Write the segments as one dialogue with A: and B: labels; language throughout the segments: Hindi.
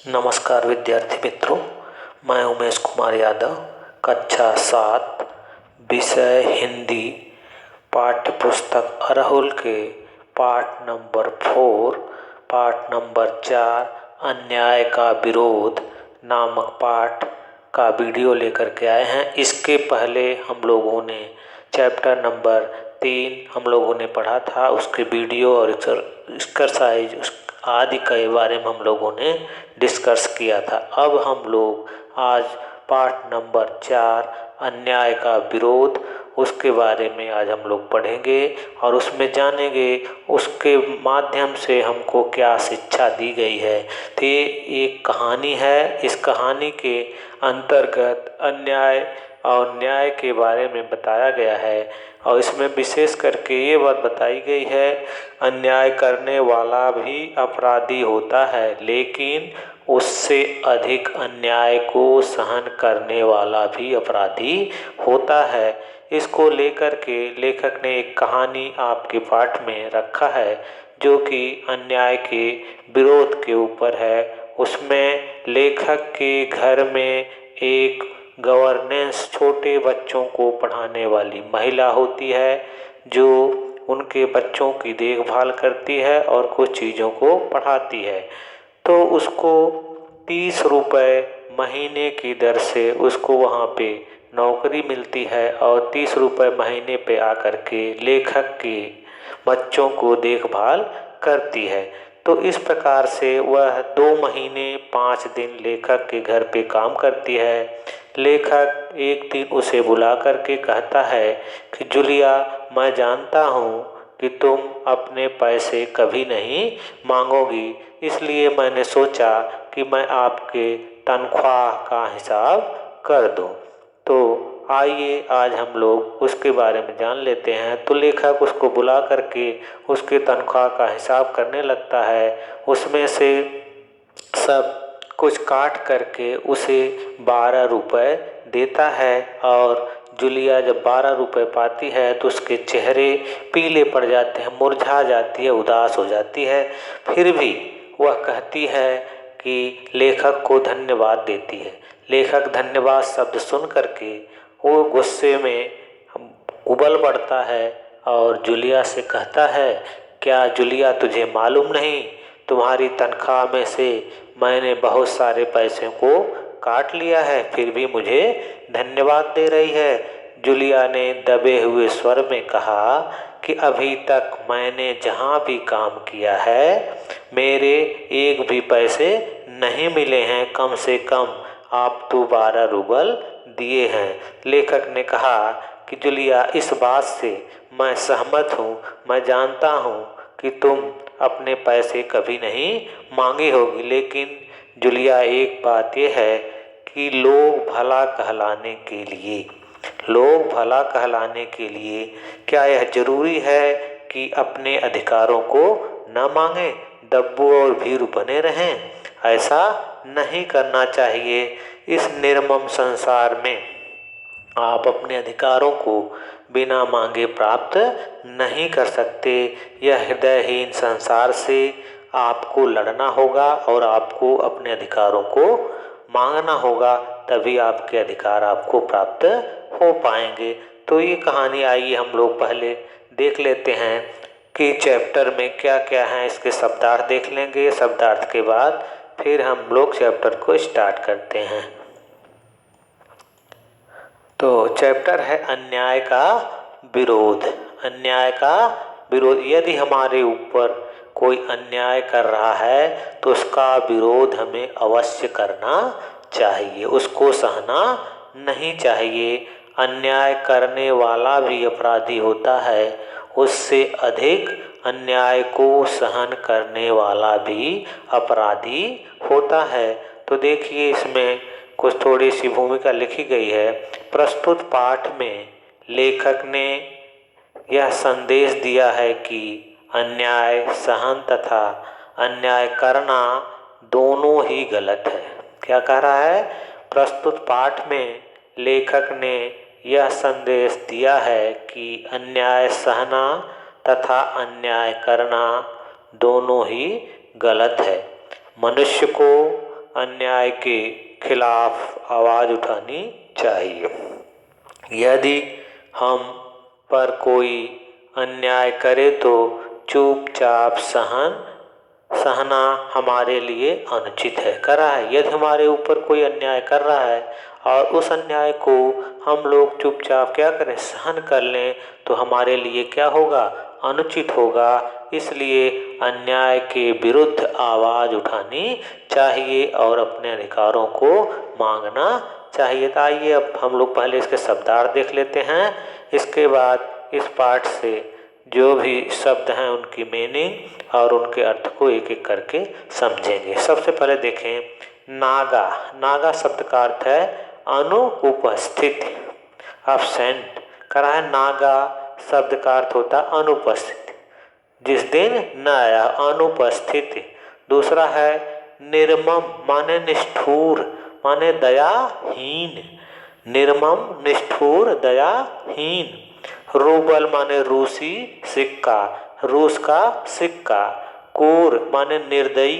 A: नमस्कार विद्यार्थी मित्रों, मैं उमेश कुमार यादव, कक्षा 7, विषय हिंदी, पाठ्य पुस्तक अरहुल के पाठ नंबर 4, पाठ नंबर 4 अन्याय का विरोध नामक पाठ का वीडियो लेकर के आए हैं। इसके पहले हम लोगों ने चैप्टर नंबर 3 हम लोगों ने पढ़ा था, उसके वीडियो और एक्सरसाइज आदि के बारे में हम लोगों ने डिस्कस किया था। अब हम लोग आज पाठ नंबर 4 अन्याय का विरोध, उसके बारे में आज हम लोग पढ़ेंगे और उसमें जानेंगे उसके माध्यम से हमको क्या शिक्षा दी गई है। तो ये एक कहानी है। इस कहानी के अंतर्गत अन्याय और न्याय के बारे में बताया गया है और इसमें विशेष करके ये बात बताई गई है, अन्याय करने वाला भी अपराधी होता है, लेकिन उससे अधिक अन्याय को सहन करने वाला भी अपराधी होता है। इसको लेकर के लेखक ने एक कहानी आपके पाठ में रखा है जो कि अन्याय के विरोध के ऊपर है। उसमें लेखक के घर में एक गवर्नेंस छोटे बच्चों को पढ़ाने वाली महिला होती है जो उनके बच्चों की देखभाल करती है और कुछ चीज़ों को पढ़ाती है। तो उसको 30 रुपये महीने की दर से उसको वहाँ पे नौकरी मिलती है और 30 रुपये महीने पे आकर के लेखक के बच्चों को देखभाल करती है। तो इस प्रकार से वह 2 महीने 5 दिन लेखक के घर पे काम करती है। लेखक एक दिन उसे बुला करके कहता है कि जूलिया, मैं जानता हूँ कि तुम अपने पैसे कभी नहीं मांगोगी, इसलिए मैंने सोचा कि मैं आपके तनख्वाह का हिसाब कर दूं। तो आइए आज हम लोग उसके बारे में जान लेते हैं। तो लेखक उसको बुला करके उसके तनख्वाह का हिसाब करने लगता है। उसमें से सब कुछ काट करके उसे 12 रुपये देता है और जूलिया जब 12 रुपये पाती है तो उसके चेहरे पीले पड़ जाते हैं, मुरझा जाती है, उदास हो जाती है। फिर भी वह कहती है कि लेखक को धन्यवाद देती है। लेखक धन्यवाद शब्द सुन करके वो गुस्से में उबल पड़ता है और जूलिया से कहता है, क्या जूलिया तुझे मालूम नहीं, तुम्हारी तनख्वाह में से मैंने बहुत सारे पैसे को काट लिया है, फिर भी मुझे धन्यवाद दे रही है। जूलिया ने दबे हुए स्वर में कहा कि अभी तक मैंने जहाँ भी काम किया है मेरे एक भी पैसे नहीं मिले हैं, कम से कम आप तो 12 रूबल दिए हैं। लेखक ने कहा कि जूलिया, इस बात से मैं सहमत हूँ। मैं जानता हूँ कि तुम अपने पैसे कभी नहीं मांगी होगी, लेकिन जूलिया एक बात यह है कि लोग भला कहलाने के लिए क्या यह जरूरी है कि अपने अधिकारों को न मांगे, दब्बू और भीरू बने रहें? ऐसा नहीं करना चाहिए। इस निर्मम संसार में आप अपने अधिकारों को बिना मांगे प्राप्त नहीं कर सकते। यह हृदयहीन संसार से आपको लड़ना होगा और आपको अपने अधिकारों को मांगना होगा, तभी आपके अधिकार आपको प्राप्त हो पाएंगे। तो ये कहानी आइए हम लोग पहले देख लेते हैं कि चैप्टर में क्या क्या है। इसके शब्दार्थ देख लेंगे। शब्दार्थ के बाद फिर हम लोग चैप्टर को स्टार्ट करते हैं। तो चैप्टर है अन्याय का विरोध। अन्याय का विरोध, यदि हमारे ऊपर कोई अन्याय कर रहा है तो उसका विरोध हमें अवश्य करना चाहिए, उसको सहना नहीं चाहिए। अन्याय करने वाला भी अपराधी होता है, उससे अधिक अन्याय को सहन करने वाला भी अपराधी होता है। तो देखिए इसमें कुछ थोड़ी सी भूमिका लिखी गई है। प्रस्तुत पाठ में लेखक ने यह संदेश दिया है कि अन्याय सहन तथा अन्याय करना दोनों ही गलत है। क्या कह रहा है? प्रस्तुत पाठ में लेखक ने यह संदेश दिया है कि अन्याय सहना तथा अन्याय करना दोनों ही गलत है। मनुष्य को अन्याय के खिलाफ आवाज उठानी चाहिए। यदि हम पर कोई अन्याय करे तो चुपचाप सहना हमारे लिए अनुचित है। करा है, यदि हमारे ऊपर कोई अन्याय कर रहा है और उस अन्याय को हम लोग चुपचाप क्या करें, सहन कर लें, तो हमारे लिए क्या होगा, अनुचित होगा। इसलिए अन्याय के विरुद्ध आवाज उठानी चाहिए और अपने अधिकारों को मांगना चाहिए। तो आइए अब हम लोग पहले इसके शब्दार्थ देख लेते हैं, इसके बाद इस पाठ से जो भी शब्द हैं उनकी मीनिंग और उनके अर्थ को एक एक करके समझेंगे। सबसे पहले देखें नागा। नागा शब्द का अर्थ है अनुपस्थित, एब्सेंट। करा है, नागा शब्द का अर्थ होता है अनुपस्थित, जिस दिन न आया, अनुपस्थित। दूसरा है निर्मम, माने निष्ठुर, माने दयाहीन। निर्मम, निष्ठुर, दयाहीन। रूबल माने रूसी सिक्का, रूस का सिक्का। क्रूर माने निर्दयी,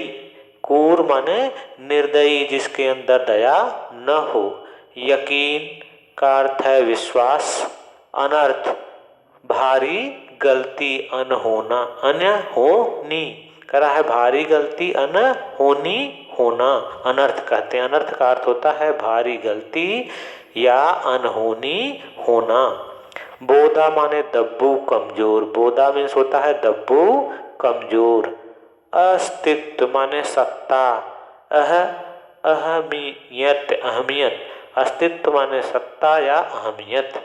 A: क्रूर माने निर्दयी जिसके अंदर दया न हो। यकीन का अर्थ है विश्वास। अनर्थ भारी गलती, अनहोना, अनहोनी। करा है भारी गलती, अनहोनी होना, अनर्थ कहते हैं। अनर्थ का अर्थ होता है भारी गलती या अनहोनी होना। बोधा माने दब्बू, कमजोर। बोधा मीन्स होता है दब्बू, कमजोर। अस्तित्व माने सत्ता। अहमियत, अहमियत। अस्तित्व माने सत्ता या अहमियत।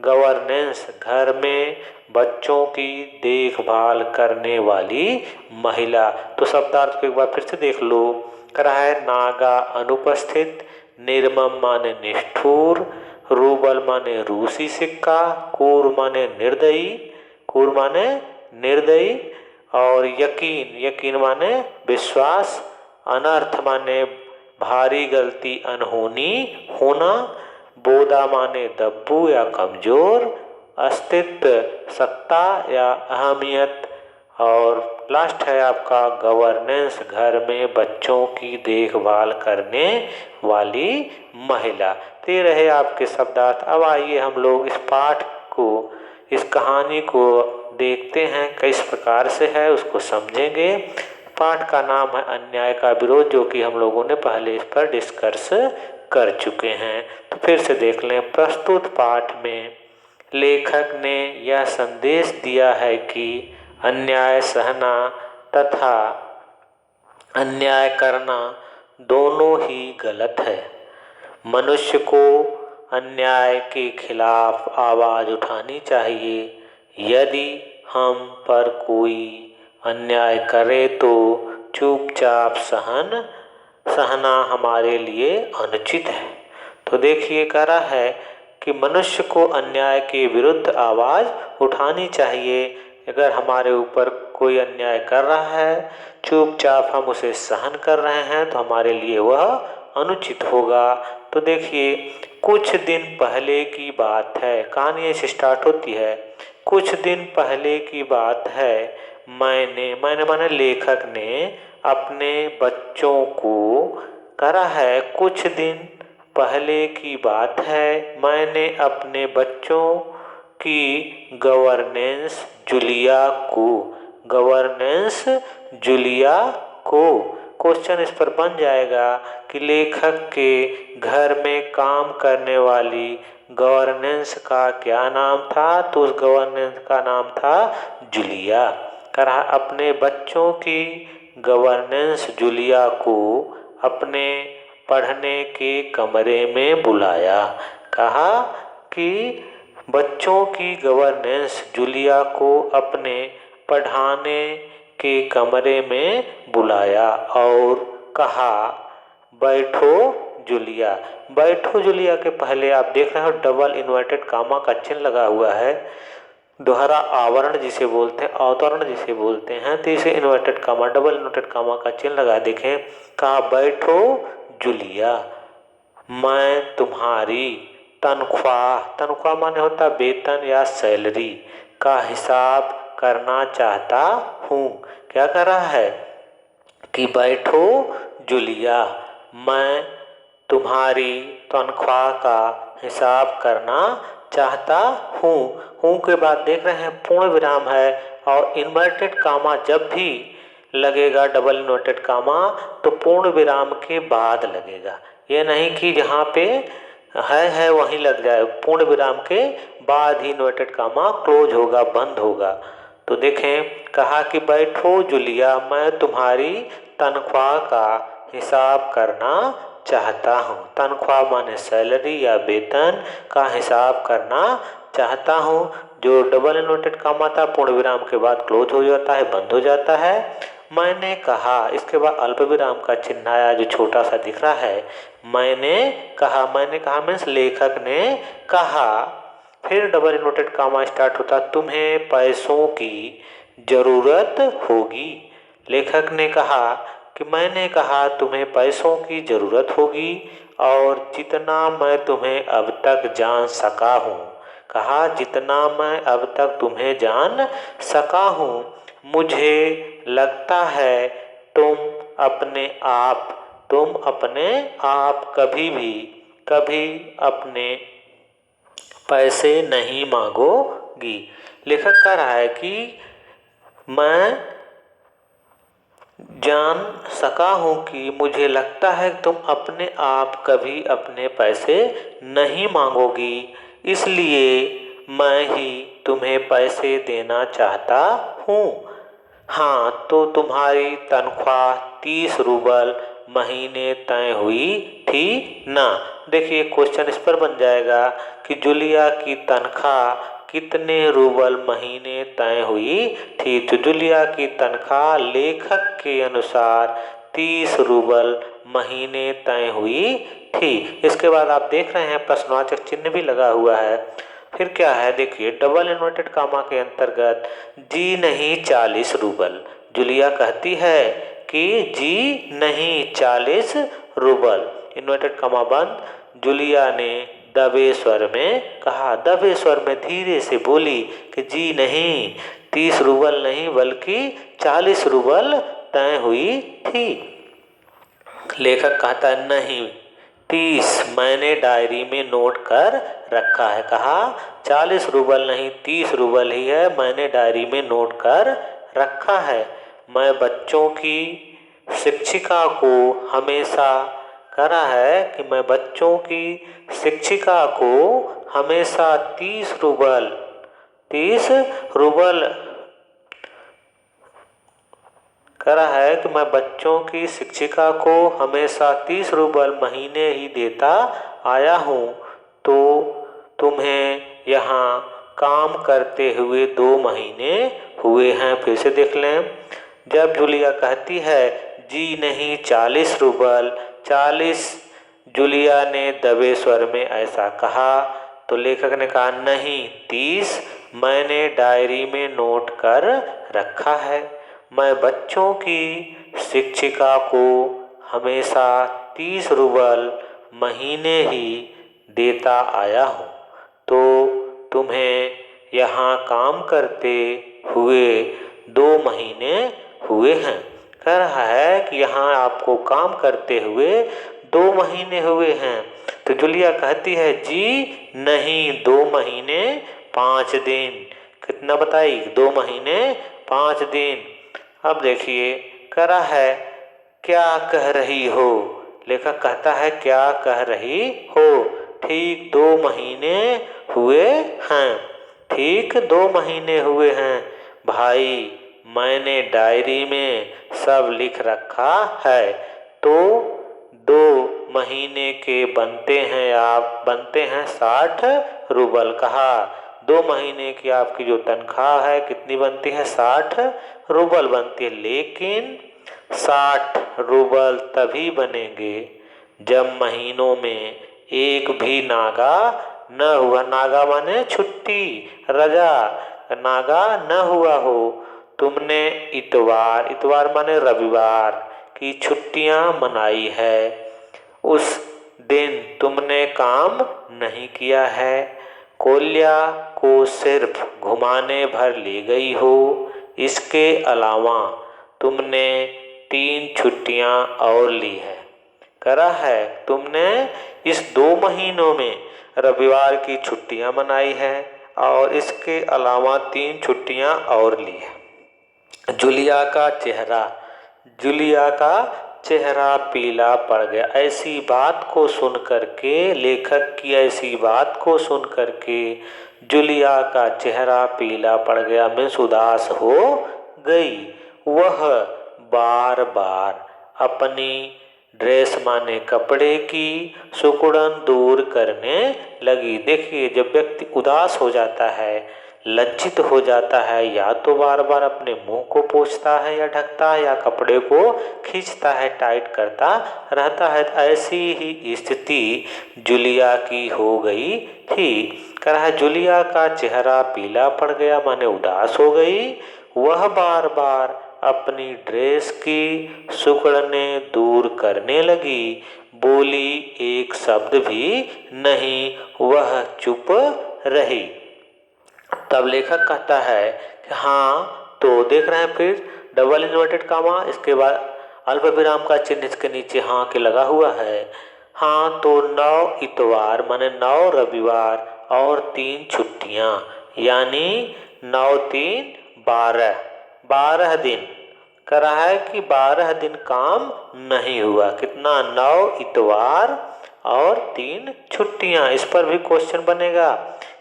A: गवर्नेंस, घर में बच्चों की देखभाल करने वाली महिला। तो शब्दार्थ को एक बार फिर से देख लो। करा है नागा अनुपस्थित, निर्मम माने निष्ठुर, रूबल माने रूसी सिक्का, क्रूर माने निर्दयी, क्रूर माने निर्दयी, और यकीन, यकीन माने विश्वास। अनर्थ माने भारी गलती, अनहोनी होना। बोधा माने दब्बू या कमजोर। अस्तित्व सत्ता या अहमियत। और लास्ट है आपका गवर्नेंस, घर में बच्चों की देखभाल करने वाली महिला। ते रहे आपके शब्दार्थ। अब आइए हम लोग इस पाठ को, इस कहानी को देखते हैं किस प्रकार से है, उसको समझेंगे। पाठ का नाम है अन्याय का विरोध, जो कि हम लोगों ने पहले इस पर डिस्कस कर चुके हैं। तो फिर से देख लें। प्रस्तुत पाठ में लेखक ने यह संदेश दिया है कि अन्याय सहना तथा अन्याय करना दोनों ही गलत है। मनुष्य को अन्याय के खिलाफ आवाज उठानी चाहिए। यदि हम पर कोई अन्याय करे तो चुपचाप सहना हमारे लिए अनुचित है। तो देखिए, कह रहा है कि मनुष्य को अन्याय के विरुद्ध आवाज उठानी चाहिए। अगर हमारे ऊपर कोई अन्याय कर रहा है, चुपचाप हम उसे सहन कर रहे हैं, तो हमारे लिए वह अनुचित होगा। तो देखिए, कुछ दिन पहले की बात है, कहानी ऐसे स्टार्ट होती है। कुछ दिन पहले की बात है, मैंने माने लेखक ने अपने बच्चों को, करा है कुछ दिन पहले की बात है, मैंने अपने बच्चों की गवर्नेंस जूलिया को, गवर्नेंस जूलिया को। क्वेश्चन इस पर बन जाएगा कि लेखक के घर में काम करने वाली गवर्नेंस का क्या नाम था, तो उस गवर्नेंस का नाम था जूलिया। करा अपने बच्चों की गवर्नेंस जूलिया को अपने पढ़ने के कमरे में बुलाया। कहा कि बच्चों की गवर्नेंस जूलिया को अपने पढ़ाने के कमरे में बुलाया और कहा, बैठो जूलिया। बैठो जूलिया के पहले आप देख रहे हो डबल इन्वर्टेड कामा का चिन्ह लगा हुआ है। दोहरा आवरण जिसे बोलते हैं, अवतरण जिसे बोलते हैं, तो इसे inverted comma, double inverted comma का चिन्ह लगा। देखें, कहा बैठो जूलिया, मैं तुम्हारी तनख्वाह, तनख्वाह माने होता वेतन या सैलरी, का हिसाब करना चाहता हूँ। क्या कर रहा है कि बैठो जूलिया, मैं तुम्हारी तनख्वाह का हिसाब करना चाहता हूँ। हूँ के बाद देख रहे हैं पूर्ण विराम है और इन्वर्टेड कामा जब भी लगेगा डबल इन्वर्टेड कामा तो पूर्ण विराम के बाद लगेगा। ये नहीं कि जहाँ पे है वहीं लग जाए, पूर्ण विराम के बाद ही इन्वर्टेड कामा क्लोज होगा, बंद होगा। तो देखें, कहा कि बैठो जूलिया, मैं तुम्हारी तनख्वाह का हिसाब करना चाहता हूँ। तनख्वाह माने सैलरी या वेतन का हिसाब करना चाहता हूँ। जो डबल इन्वर्टेड कामा था पूर्ण विराम के बाद क्लोज हो जाता है, बंद हो जाता है। मैंने कहा, इसके बाद अल्प विराम का चिन्ह आया जो छोटा सा दिख रहा है। मैंने कहा मीन्स लेखक ने कहा। फिर डबल इन्वर्टेड कामा स्टार्ट होता, तुम्हें पैसों की जरूरत होगी। लेखक ने कहा कि मैंने कहा तुम्हें पैसों की जरूरत होगी और जितना मैं तुम्हें अब तक जान सका हूँ, कहा जितना मैं अब तक तुम्हें जान सका हूँ, मुझे लगता है तुम अपने आप कभी अपने पैसे नहीं मांगोगी। लेखक कह रहा है कि मैं जान सका हूँ कि मुझे लगता है तुम अपने आप कभी अपने पैसे नहीं मांगोगी, इसलिए मैं ही तुम्हें पैसे देना चाहता हूँ। हाँ, तो तुम्हारी तनख्वाह 30 रूबल महीने तय हुई थी ना। देखिए क्वेश्चन इस पर बन जाएगा कि जूलिया की तनख्वाह कितने रूबल महीने तय हुई थी। तो जूलिया की तनख्वाह लेखक के अनुसार 30 रूबल महीने तय हुई थी। इसके बाद आप देख रहे हैं प्रश्नवाचक चिन्ह भी लगा हुआ है। फिर क्या है देखिए, डबल इन्वर्टेड कामा के अंतर्गत जी नहीं 40 रूबल। जूलिया कहती है कि जी नहीं 40 रूबल। इन्वर्टेड कामा बंद। जूलिया ने दबे स्वर में कहा, दबे स्वर में धीरे से बोली कि जी नहीं, 30 रूबल नहीं बल्कि 40 रूबल तय हुई थी। लेखक कहता है नहीं, 30 मैंने डायरी में नोट कर रखा है। कहा 40 रूबल नहीं 30 रूबल ही है, मैंने डायरी में नोट कर रखा है। मैं बच्चों की शिक्षिका को हमेशा करा है कि मैं बच्चों की शिक्षिका को हमेशा 30 रूबल करा है कि मैं बच्चों की शिक्षिका को हमेशा 30 रूबल महीने ही देता आया हूँ। तो तुम्हें यहाँ काम करते हुए 2 महीने हुए हैं। फिर से देख लें, जब जूलिया कहती है जी नहीं 40 रूबल, 40 जूलिया ने दबे स्वर में ऐसा कहा तो लेखक ने कहा नहीं, 30 मैंने डायरी में नोट कर रखा है। मैं बच्चों की शिक्षिका को हमेशा 30 रूबल महीने ही देता आया हूँ। तो तुम्हें यहाँ काम करते हुए 2 महीने हुए हैं। कह रहा है कि यहाँ आपको काम करते हुए 2 महीने हुए हैं। तो जूलिया कहती है जी नहीं, 2 महीने 5 दिन। कितना बताई? 2 महीने 5 दिन। अब देखिए, कह रहा है क्या कह रही हो। लेखक कहता है क्या कह रही हो। ठीक 2 महीने हुए हैं। ठीक 2 महीने हुए हैं भाई, मैंने डायरी में सब लिख रखा है। तो 2 महीने के बनते हैं 60 रूबल। कहा 2 महीने की आपकी जो तनख्वाह है कितनी बनती है? 60 रूबल बनती है। लेकिन 60 रूबल तभी बनेंगे जब महीनों में एक भी नागा न हुआ। नागा माने छुट्टी, रजा, नागा न हुआ हो। तुमने इतवार माने रविवार की छुट्टियां मनाई है, उस दिन तुमने काम नहीं किया है। कोल्या को सिर्फ घुमाने भर ले गई हो। इसके अलावा तुमने 3 छुट्टियां और ली है। करा है तुमने इस 2 महीनों में रविवार की छुट्टियां मनाई है और इसके अलावा 3 छुट्टियां और ली है। जूलिया का चेहरा पीला पड़ गया। ऐसी बात को सुन करके, लेखक की ऐसी बात को सुन करके जूलिया का चेहरा पीला पड़ गया, मीन्स उदास हो गई। वह बार बार अपनी ड्रेस माने कपड़े की सिकुड़न दूर करने लगी। देखिए, जब व्यक्ति उदास हो जाता है, लज्जित हो जाता है, या तो बार बार अपने मुंह को पोंछता है या ढकता है, या कपड़े को खींचता है, टाइट करता रहता है। ऐसी ही स्थिति जूलिया की हो गई थी। कह रहा है जूलिया का चेहरा पीला पड़ गया, माने उदास हो गई। वह बार बार अपनी ड्रेस की सिकुड़ने दूर करने लगी, बोली एक शब्द भी नहीं, वह चुप रही। तब लेखक कहता है कि हाँ, तो देख रहे हैं फिर डबल इन्वर्टेड कामा, इसके बाद अल्प विराम का चिन्ह इसके नीचे हाँ के लगा हुआ है। हाँ, तो 9 इतवार माने 9 रविवार और 3 छुट्टियां, यानी 9 3 12 दिन। कह रहा है कि 12 दिन काम नहीं हुआ। कितना? 9 इतवार और 3 छुट्टियां। इस पर भी क्वेश्चन बनेगा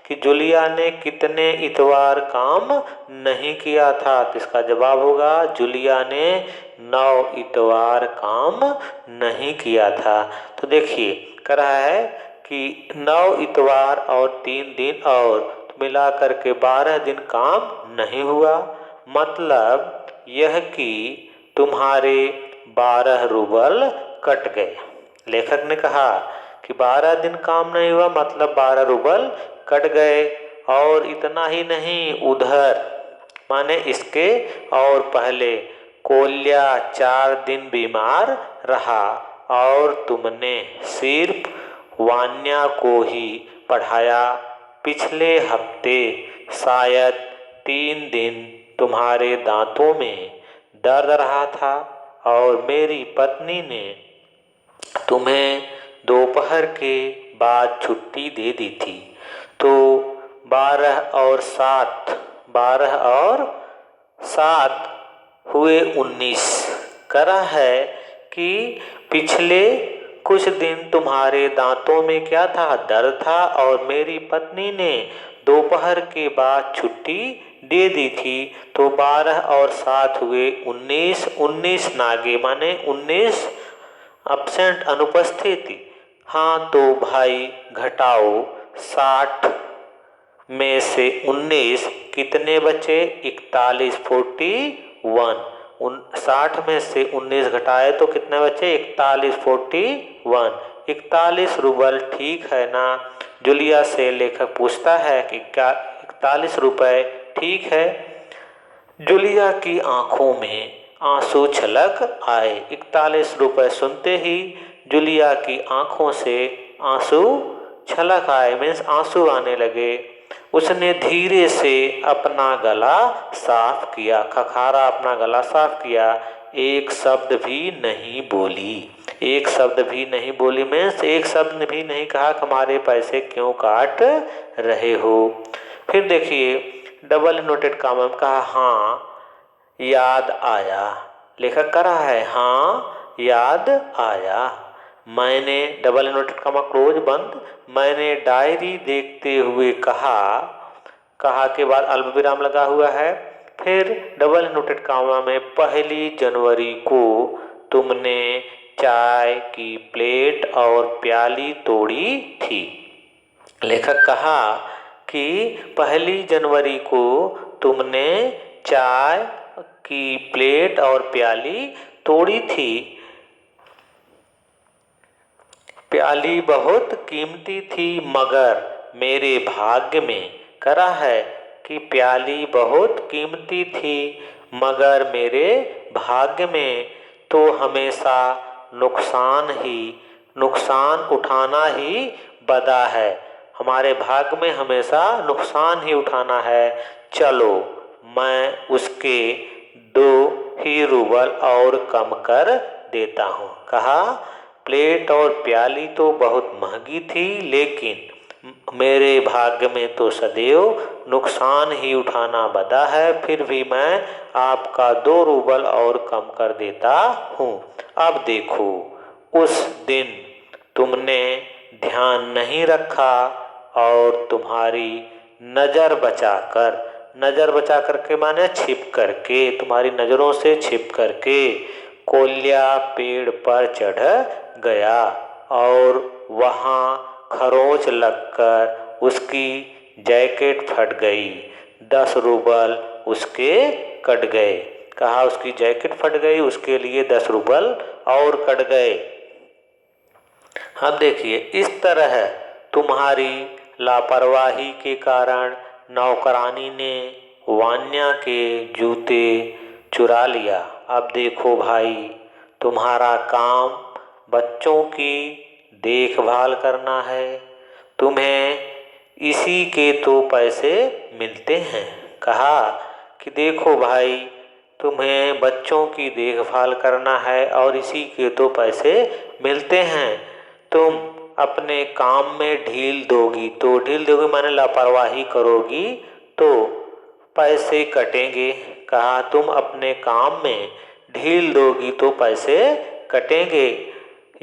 A: कि जूलिया ने कितने इतवार काम नहीं किया था। तो इसका जवाब होगा जूलिया ने 9 इतवार काम नहीं किया था। तो देखिए, कह रहा है कि 9 इतवार और 3 दिन और मिला करके 12 दिन काम नहीं हुआ। मतलब यह कि तुम्हारे 12 रूबल कट गए। लेखक ने कहा कि 12 दिन काम नहीं हुआ, मतलब 12 रूबल कट गए। और इतना ही नहीं, उधर माने इसके और पहले कोल्या 4 दिन बीमार रहा और तुमने सिर्फ वान्या को ही पढ़ाया। पिछले हफ्ते शायद 3 दिन तुम्हारे दांतों में दर्द रहा था और मेरी पत्नी ने तुम्हें दोपहर के बाद छुट्टी दे दी थी। तो 12 और 7 हुए 19। करा है कि पिछले कुछ दिन तुम्हारे दांतों में क्या था? दर्द था और मेरी पत्नी ने दोपहर के बाद छुट्टी दे दी थी। तो 12 और 7 हुए 19। 19 नागे माने 19 अब्सेंट, अनुपस्थिति। हाँ, तो भाई घटाओ 60 में से 19 कितने बचे? 41, 41। 60 में से 19 घटाए तो कितने बचे? 41, 41। 41 रूबल ठीक है ना? जूलिया से लेखक पूछता है कि क्या 41 रुपए ठीक है? जूलिया की आंखों में आंसू छलक आए। 41 रुपए सुनते ही जूलिया की आंखों से आंसू छलक आए, मीन्स आंसू आने लगे। उसने धीरे से अपना गला साफ किया, खखारा अपना गला साफ किया। एक शब्द भी नहीं बोली। एक शब्द भी नहीं बोली मीन्स एक शब्द भी नहीं कहा कि हमारे पैसे क्यों काट रहे हो। फिर देखिए, डबल नोटेड कॉमा में कहा हाँ याद आया। लेखक कर रहा है हाँ याद आया। मैंने डबल नोटेड कॉमा क्लोज बंद, मैंने डायरी देखते हुए कहा के बाद अल्प विराम लगा हुआ है। फिर डबल नोटेड कॉमा में 1 जनवरी को तुमने चाय की प्लेट और प्याली तोड़ी थी। लेखक कहा कि 1 जनवरी को तुमने चाय की प्लेट और प्याली तोड़ी थी। प्याली बहुत कीमती थी मगर मेरे भाग्य में। करा है कि प्याली बहुत कीमती थी मगर मेरे भाग्य में तो हमेशा नुकसान उठाना ही बदा है। हमारे भाग्य में हमेशा नुकसान ही उठाना है। चलो मैं उसके 2 ही रूबल और कम कर देता हूँ। कहा प्लेट और प्याली तो बहुत महंगी थी, लेकिन मेरे भाग्य में तो सदैव नुकसान ही उठाना बंधा है। फिर भी मैं आपका 2 रूबल और कम कर देता हूँ। अब देखो, उस दिन तुमने ध्यान नहीं रखा और तुम्हारी नज़र बचाकर के माने छिप करके, तुम्हारी नज़रों से छिप करके कोल्या पेड़ पर चढ़ गया और वहाँ खरोंच लगकर उसकी जैकेट फट गई। 10 रूबल उसके कट गए। कहा उसकी जैकेट फट गई, उसके लिए 10 रूबल और कट गए। अब देखिए, इस तरह तुम्हारी लापरवाही के कारण नौकरानी ने वान्या के जूते चुरा लिया। अब देखो भाई, तुम्हारा काम बच्चों की देखभाल करना है, तुम्हें इसी के तो पैसे मिलते हैं। कहा कि देखो भाई, तुम्हें बच्चों की देखभाल करना है और इसी के तो पैसे मिलते हैं। तुम अपने काम में ढील दोगी माने लापरवाही करोगी तो पैसे कटेंगे। कहा तुम अपने काम में ढील दोगी तो पैसे कटेंगे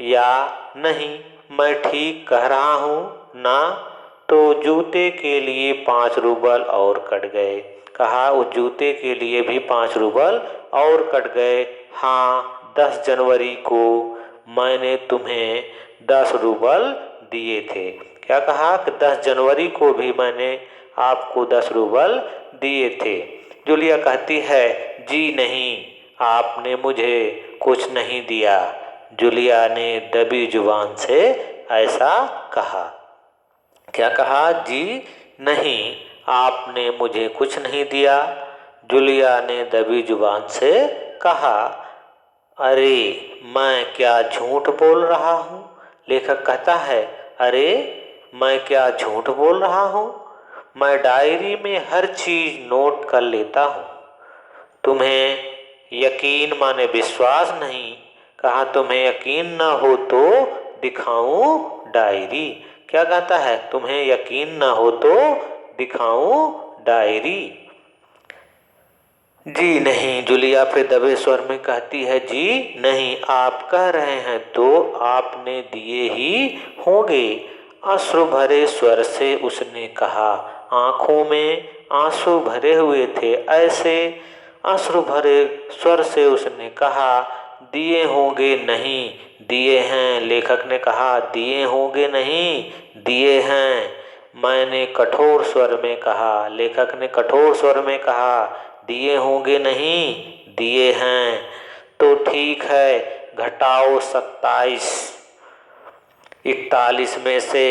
A: या नहीं, मैं ठीक कह रहा हूँ ना? तो जूते के लिए 5 रूबल और कट गए। कहा उस जूते के लिए भी 5 रूबल और कट गए। हाँ, 10 जनवरी को मैंने तुम्हें 10 रूबल दिए थे। क्या कहा कि 10 जनवरी को भी मैंने आपको 10 रूबल दिए थे। जूलिया कहती है, जी नहीं, आपने मुझे कुछ नहीं दिया। जूलिया ने दबी जुबान से ऐसा कहा। क्या कहा? जी नहीं, आपने मुझे कुछ नहीं दिया। जूलिया ने दबी जुबान से कहा। अरे, मैं क्या झूठ बोल रहा हूँ? लेखक कहता है, अरे मैं क्या झूठ बोल रहा हूँ? मैं डायरी में हर चीज़ नोट कर लेता हूँ। तुम्हें यकीन माने विश्वास नहीं। कहा तुम्हें यकीन न हो तो दिखाऊं डायरी। क्या कहता है? तुम्हें यकीन न हो तो दिखाऊं डायरी। जी नहीं, जूलिया फिर दबे स्वर में कहती है, जी नहीं, आप कह रहे हैं तो आपने दिए ही होंगे। अश्रु भरे स्वर से उसने कहा, आंखों में आंसू भरे हुए थे। ऐसे अश्रु भरे स्वर से उसने कहा, दिए होंगे नहीं, दिए हैं। लेखक ने कहा, दिए होंगे नहीं, दिए हैं। मैंने कठोर स्वर में कहा। लेखक ने कठोर स्वर में कहा, दिए होंगे नहीं, दिए हैं। तो ठीक है, घटाओ 27। 41 में से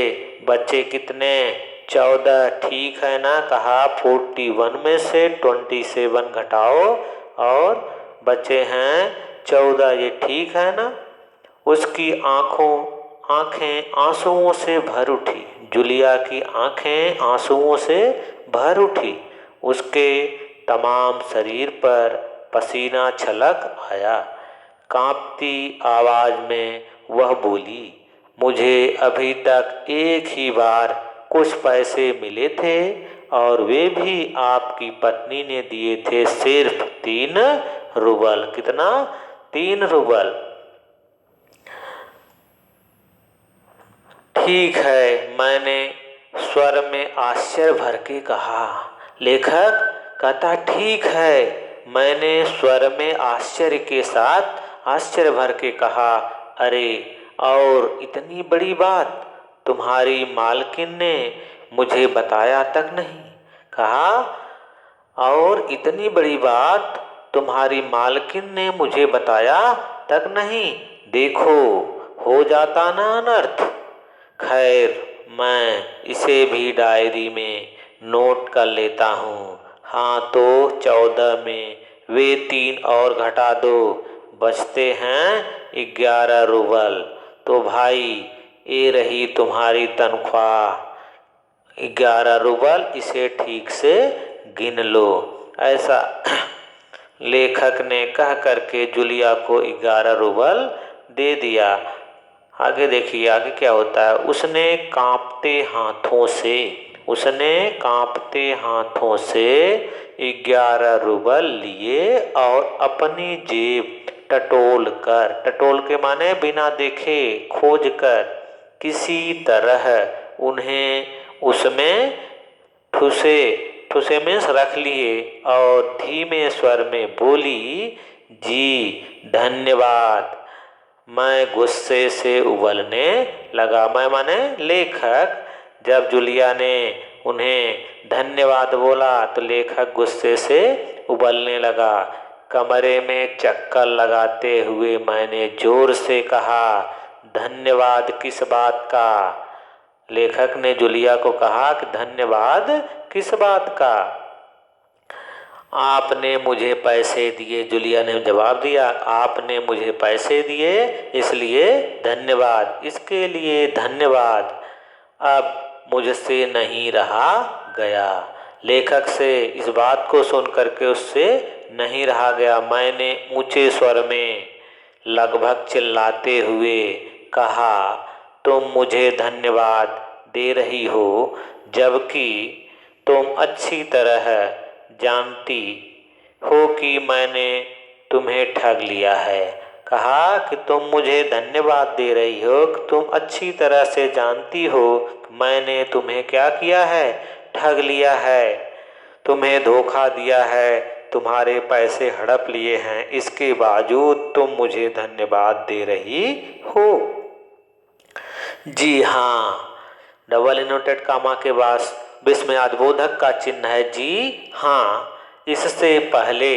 A: बच्चे कितने? 14। ठीक है ना? कहा 41 में से 27 घटाओ और बचे हैं 14। ये ठीक है ना? उसकी आंखें आंसुओं से भर उठी। जूलिया की आंखें आंसुओं से भर उठी। उसके तमाम शरीर पर पसीना छलक आया। कांपती आवाज में वह बोली, मुझे अभी तक एक ही बार कुछ पैसे मिले थे और वे भी आपकी पत्नी ने दिए थे, सिर्फ 3 रूबल। कितना? 3 रूबल। ठीक है, मैंने स्वर में आश्चर्य भर के कहा। लेखक कहता, ठीक है, मैंने स्वर में आश्चर्य के साथ आश्चर्य भर के कहा। अरे, और इतनी बड़ी बात तुम्हारी मालकिन ने मुझे बताया तक नहीं। कहा, और इतनी बड़ी बात तुम्हारी मालकिन ने मुझे बताया तक नहीं। देखो, हो जाता ना अनर्थ। खैर, मैं इसे भी डायरी में नोट कर लेता हूँ। हाँ, तो 14 में वे 3 और घटा दो, बचते हैं 11 रूबल। तो भाई, ये रही तुम्हारी तनख्वाह 11 रूबल। इसे ठीक से गिन लो। ऐसा लेखक ने कह करके जूलिया को 11 रूबल दे दिया। आगे देखिए आगे क्या होता है। उसने कांपते हाथों से 11 रूबल लिए और अपनी जेब टटोल के माने बिना देखे खोज कर किसी तरह उन्हें उसमें ठुसे ठुसे में रख लिए और धीमे स्वर में बोली, जी धन्यवाद। मैं गुस्से से उबलने लगा। मैं माने लेखक। जब जूलिया ने उन्हें धन्यवाद बोला तो लेखक गुस्से से उबलने लगा। कमरे में चक्कर लगाते हुए मैंने जोर से कहा, धन्यवाद किस बात का? लेखक ने जूलिया को कहा कि धन्यवाद किस बात का? आपने मुझे पैसे दिए। जूलिया ने जवाब दिया, आपने मुझे पैसे दिए इसलिए धन्यवाद। इसके लिए धन्यवाद। अब मुझसे नहीं रहा गया। लेखक से इस बात को सुन करके उससे नहीं रहा गया। मैंने ऊंचे स्वर में लगभग चिल्लाते हुए कहा, तुम मुझे धन्यवाद दे रही हो जबकि तुम अच्छी तरह जानती हो कि मैंने तुम्हें ठग लिया है। कहा कि तुम मुझे धन्यवाद दे रही हो कि तुम अच्छी तरह से जानती हो मैंने तुम्हें क्या किया है, ठग लिया है, तुम्हें धोखा दिया है, तुम्हारे पैसे हड़प लिए हैं, इसके बावजूद तुम मुझे धन्यवाद दे रही हो। जी हाँ, डबल इनवर्टेड कामा के बाद विस्मयादिबोधक का चिन्ह है जी हाँ। इससे पहले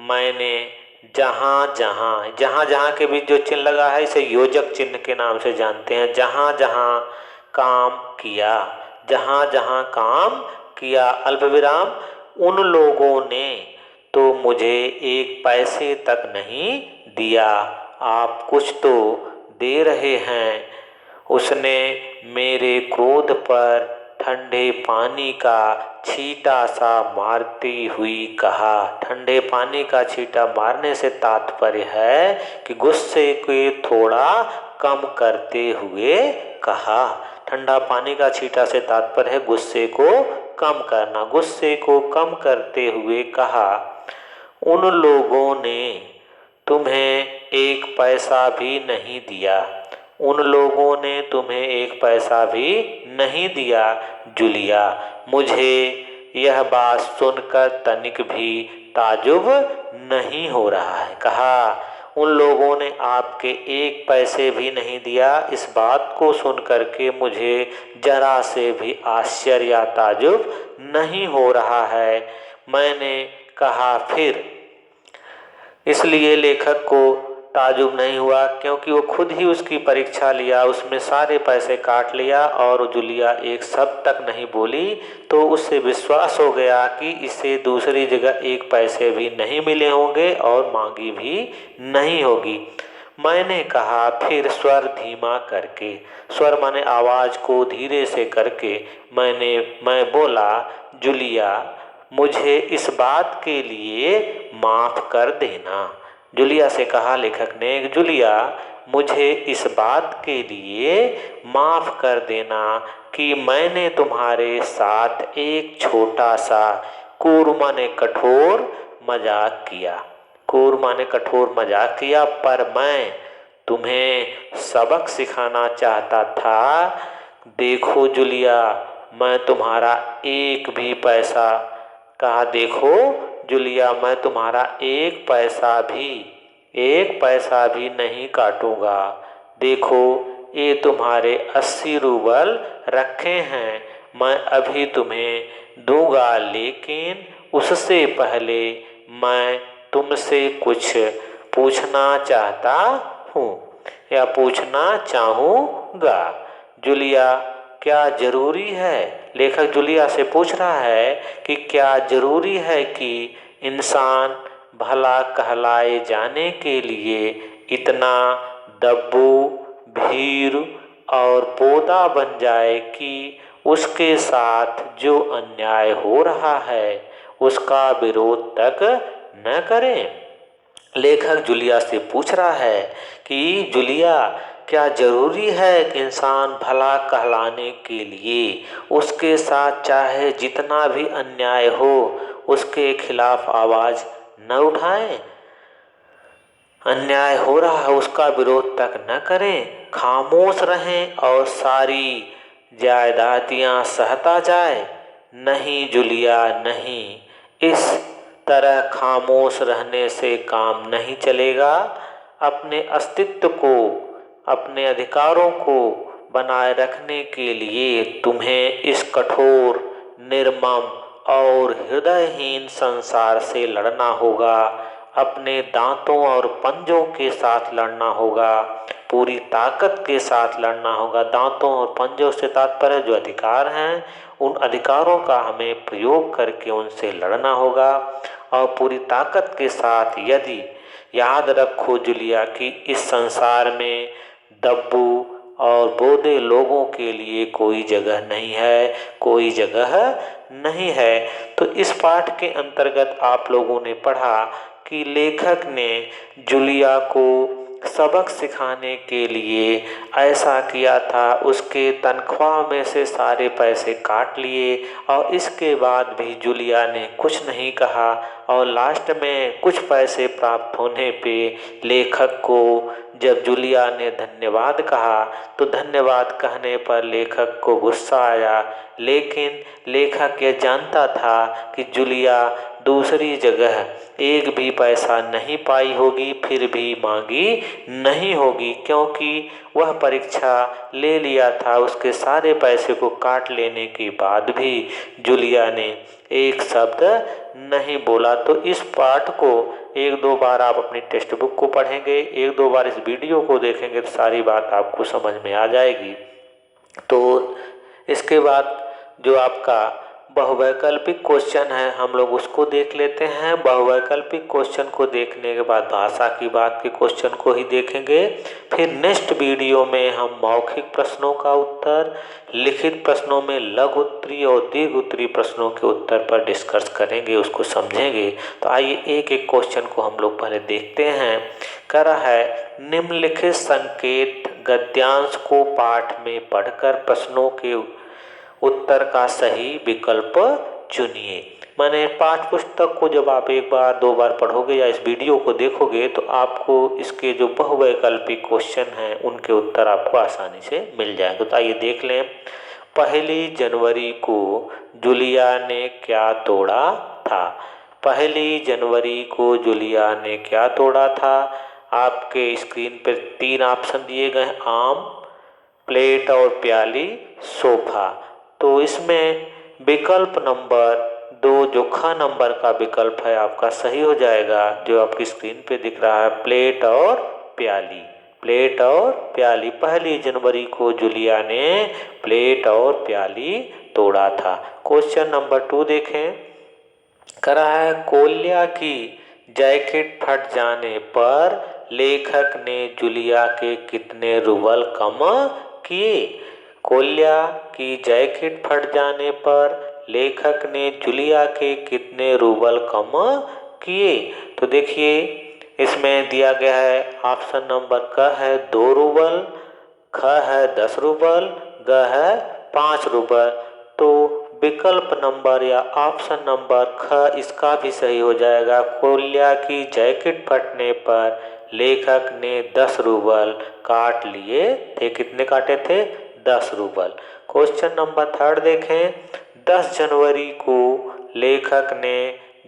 A: मैंने जहाँ जहाँ के बीच जो चिन्ह लगा है इसे योजक चिन्ह के नाम से जानते हैं। जहाँ जहाँ काम किया अल्प विराम उन लोगों ने तो मुझे एक पैसे तक नहीं दिया। आप कुछ तो दे रहे हैं। उसने मेरे क्रोध पर ठंडे पानी का छींटा सा मारती हुई कहा। ठंडे पानी का छींटा मारने से तात्पर्य है कि गुस्से को थोड़ा कम करते हुए कहा। ठंडा पानी का छींटा से तात्पर्य है गुस्से को कम करना। गुस्से को कम करते हुए कहा, उन लोगों ने तुम्हें एक पैसा भी नहीं दिया। उन लोगों ने तुम्हें एक पैसा भी नहीं दिया। जूलिया, मुझे यह बात सुनकर तनिक भी ताजुब नहीं हो रहा है। कहा, उन लोगों ने आपके एक पैसे भी नहीं दिया। इस बात को सुनकर के मुझे जरा से भी आश्चर्य या ताजुब नहीं हो रहा है। मैंने कहा फिर। इसलिए लेखक को ताजुब नहीं हुआ क्योंकि वो खुद ही उसकी परीक्षा लिया, उसमें सारे पैसे काट लिया और जूलिया एक शब्द तक नहीं बोली। तो उससे विश्वास हो गया कि इसे दूसरी जगह एक पैसे भी नहीं मिले होंगे और मांगी भी नहीं होगी। मैंने कहा फिर स्वर धीमा करके, स्वर माने आवाज को धीरे से करके मैं बोला, जूलिया मुझे इस बात के लिए माफ कर देना। जूलिया से कहा लेखक ने, जूलिया मुझे इस बात के लिए माफ कर देना कि मैंने तुम्हारे साथ एक छोटा सा क्रूर माने कठोर मजाक किया। क्रूर माने कठोर मजाक किया, पर मैं तुम्हें सबक सिखाना चाहता था। देखो जूलिया, मैं तुम्हारा एक भी पैसा, कहा देखो जूलिया मैं तुम्हारा एक पैसा भी नहीं काटूंगा। देखो ये तुम्हारे 80 रूबल रखे हैं, मैं अभी तुम्हें दूंगा, लेकिन उससे पहले मैं तुमसे कुछ पूछना चाहता हूँ या पूछना चाहूँगा। जूलिया, क्या जरूरी है? लेखक जूलिया से पूछ रहा है कि क्या जरूरी है कि इंसान भला कहलाए जाने के लिए इतना दब्बू, भीरू और बोदा बन जाए कि उसके साथ जो अन्याय हो रहा है उसका विरोध तक न करें। लेखक जूलिया से पूछ रहा है कि जूलिया, क्या जरूरी है कि इंसान भला कहलाने के लिए उसके साथ चाहे जितना भी अन्याय हो उसके खिलाफ आवाज न उठाएं? अन्याय हो रहा है उसका विरोध तक न करें, खामोश रहें और सारी जायदादियां सहता जाए? नहीं जूलिया, नहीं। इस तरह खामोश रहने से काम नहीं चलेगा। अपने अस्तित्व को, अपने अधिकारों को बनाए रखने के लिए तुम्हें इस कठोर, निर्मम और हृदयहीन संसार से लड़ना होगा। अपने दांतों और पंजों के साथ लड़ना होगा, पूरी ताकत के साथ लड़ना होगा। दांतों और पंजों से तात्पर्य जो अधिकार हैं, उन अधिकारों का हमें प्रयोग करके उनसे लड़ना होगा और पूरी ताकत के साथ। यदि याद रखो जूलिया कि इस संसार में दब्बू और बोधे लोगों के लिए कोई जगह नहीं है, कोई जगह नहीं है। तो इस पाठ के अंतर्गत आप लोगों ने पढ़ा कि लेखक ने जूलिया को सबक सिखाने के लिए ऐसा किया था, उसके तनख्वाह में से सारे पैसे काट लिए और इसके बाद भी जूलिया ने कुछ नहीं कहा। और लास्ट में कुछ पैसे प्राप्त होने पे लेखक को जब जूलिया ने धन्यवाद कहा तो धन्यवाद कहने पर लेखक को गुस्सा आया, लेकिन लेखक ये जानता था कि जूलिया दूसरी जगह एक भी पैसा नहीं पाई होगी, फिर भी मांगी नहीं होगी, क्योंकि वह परीक्षा ले लिया था। उसके सारे पैसे को काट लेने के बाद भी जूलिया ने एक शब्द नहीं बोला। तो इस पाठ को एक दो बार आप अपनी टेक्स्ट बुक को पढ़ेंगे, एक दो बार इस वीडियो को देखेंगे तो सारी बात आपको समझ में आ जाएगी। तो इसके बाद जो आपका बहुवैकल्पिक क्वेश्चन है हम लोग उसको देख लेते हैं। बहुवैकल्पिक क्वेश्चन को देखने के बाद भाषा की बात के क्वेश्चन को ही देखेंगे। फिर नेक्स्ट वीडियो में हम मौखिक प्रश्नों का उत्तर, लिखित प्रश्नों में लघु उत्तरीय और दीर्घ उत्तरीय प्रश्नों के उत्तर पर डिस्कस करेंगे, उसको समझेंगे। तो आइए एक एक क्वेश्चन को हम लोग पहले देखते हैं। कह रहा है निम्नलिखित संकेत गद्यांश को पाठ में पढ़कर प्रश्नों के उत्तर का सही विकल्प चुनिए। माने पाठ्य पुस्तक को जब आप एक बार दो बार पढ़ोगे या इस वीडियो को देखोगे तो आपको इसके जो बहुवैकल्पिक क्वेश्चन हैं उनके उत्तर आपको आसानी से मिल जाएंगे। तो आइए देख लें। 1 जनवरी को जूलिया ने क्या तोड़ा था? 1 जनवरी को जूलिया ने क्या तोड़ा था? आपके स्क्रीन पर 3 ऑप्शन दिए गए, आम, प्लेट और प्याली, सोफा। तो इसमें विकल्प नंबर 2 जो ख नंबर का विकल्प है आपका सही हो जाएगा, जो आपकी स्क्रीन पे दिख रहा है, प्लेट और प्याली। प्लेट और प्याली, 1 जनवरी को जूलिया ने प्लेट और प्याली तोड़ा था। क्वेश्चन नंबर 2 देखें। करा है कोल्या की जैकेट फट जाने पर लेखक ने जूलिया के कितने रूबल कम किए? कोल्या की जैकेट फट जाने पर लेखक ने जूलिया के कितने रूबल कम किए? तो देखिए इसमें दिया गया है ऑप्शन नंबर क है 2 रूबल, ख है 10 रूबल, ग है 5 रूबल। तो विकल्प नंबर या ऑप्शन नंबर ख इसका भी सही हो जाएगा। कोल्या की जैकेट फटने पर लेखक ने 10 रूबल काट लिए थे। कितने काटे थे? 10 रूबल। क्वेश्चन नंबर 3 देखें। 10 जनवरी को लेखक ने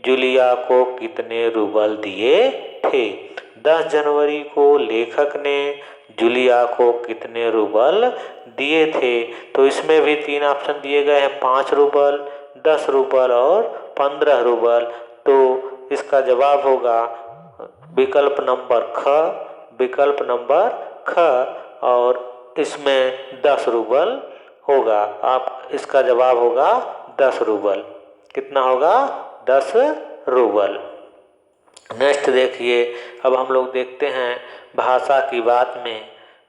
A: जूलिया को कितने रूबल दिए थे? 10 जनवरी को लेखक ने जूलिया को कितने रूबल दिए थे? तो इसमें भी 3 ऑप्शन दिए गए हैं, 5 रूबल, 10 रूबल और 15 रूबल। तो इसका जवाब होगा विकल्प नंबर ख, विकल्प नंबर ख, और इसमें 10 रूबल होगा। आप इसका जवाब होगा 10 रूबल। कितना होगा? 10 रूबल। नेक्स्ट देखिए, अब हम लोग देखते हैं भाषा की बात में।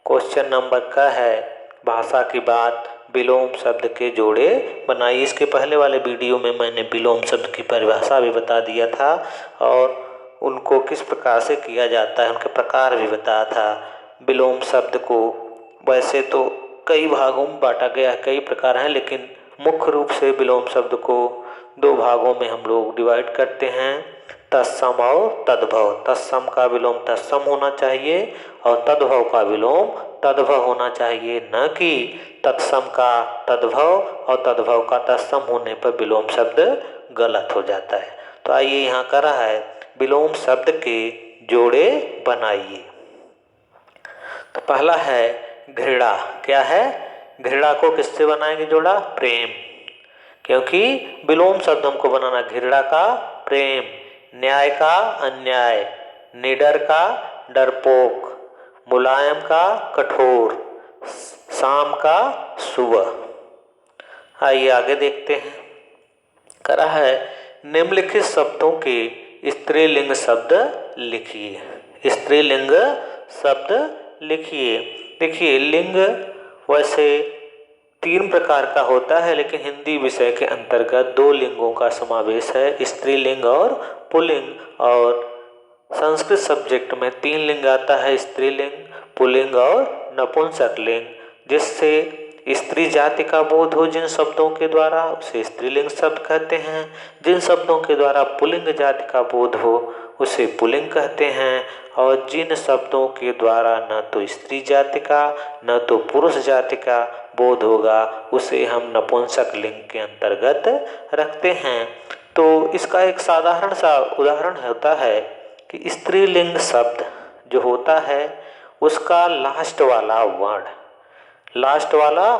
A: क्वेश्चन नंबर का है भाषा की बात, विलोम शब्द के जोड़े बनाइए। इसके पहले वाले वीडियो में मैंने विलोम शब्द की परिभाषा भी बता दिया था और उनको किस प्रकार से किया जाता है उनके प्रकार भी बताया था। विलोम शब्द को वैसे तो कई भागों में बांटा गया है, कई प्रकार हैं, लेकिन मुख्य रूप से विलोम शब्द को दो भागों में हम लोग डिवाइड करते हैं, तत्सम और तद्भव। तत्सम का विलोम तत्सम होना चाहिए और तद्भव का विलोम तद्भव होना चाहिए, न कि तत्सम का तद्भव और तद्भव का तत्सम होने पर विलोम शब्द गलत हो जाता है। तो आइए यहाँ कर रहा है, विलोम शब्द के जोड़े बनाइए। तो पहला है घृणा। क्या है? घृणा को किससे बनाएंगे जोड़ा? प्रेम, क्योंकि विलोम शब्द हमको बनाना, घृणा का प्रेम, न्याय का अन्याय, निडर का डरपोक, मुलायम का कठोर, शाम का सुबह। आइए आगे देखते हैं। करा है निम्नलिखित शब्दों के स्त्रीलिंग शब्द लिखिए। स्त्रीलिंग शब्द लिखिए। देखिए, लिंग वैसे 3 प्रकार का होता है, लेकिन हिंदी विषय के अंतर्गत 2 लिंगों का समावेश है, स्त्रीलिंग और पुल्लिंग। और संस्कृत सब्जेक्ट में 3 लिंग आता है, स्त्रीलिंग, पुल्लिंग और नपुंसक लिंग। जिससे स्त्री जाति का बोध हो जिन शब्दों के द्वारा, उसे स्त्रीलिंग शब्द कहते हैं। जिन शब्दों के द्वारा पुल्लिंग जाति का बोध हो उसे पुल्लिंग कहते हैं। और जिन शब्दों के द्वारा न तो स्त्री जाति का न तो पुरुष जाति का बोध होगा उसे हम नपुंसक लिंग के अंतर्गत रखते हैं। तो इसका एक साधारण सा उदाहरण होता है कि स्त्रीलिंग शब्द जो होता है उसका लास्ट वाला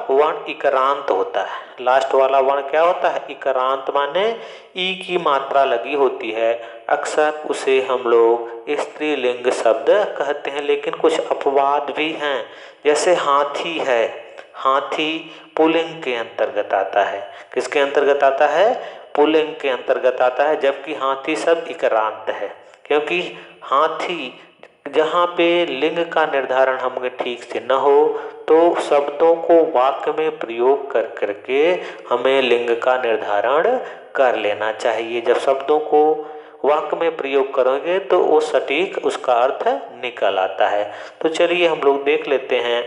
A: वर्ण इकारांत होता है। लास्ट वाला वर्ण क्या होता है? इकारांत, माने ई की मात्रा लगी होती है। अक्सर उसे हम लोग स्त्रीलिंग शब्द कहते हैं, लेकिन कुछ अपवाद भी हैं। जैसे हाथी है, हाथी पुल्लिंग के अंतर्गत आता है। किसके अंतर्गत आता है? पुल्लिंग के अंतर्गत आता है, जबकि हाथी शब्द इकारांत है। क्योंकि हाथी जहाँ पे लिंग का निर्धारण हमें ठीक से न हो तो शब्दों को वाक्य में प्रयोग कर करके हमें लिंग का निर्धारण कर लेना चाहिए। जब शब्दों को वाक्य में प्रयोग करोगे तो वो सटीक उसका अर्थ निकल आता है। तो चलिए हम लोग देख लेते हैं।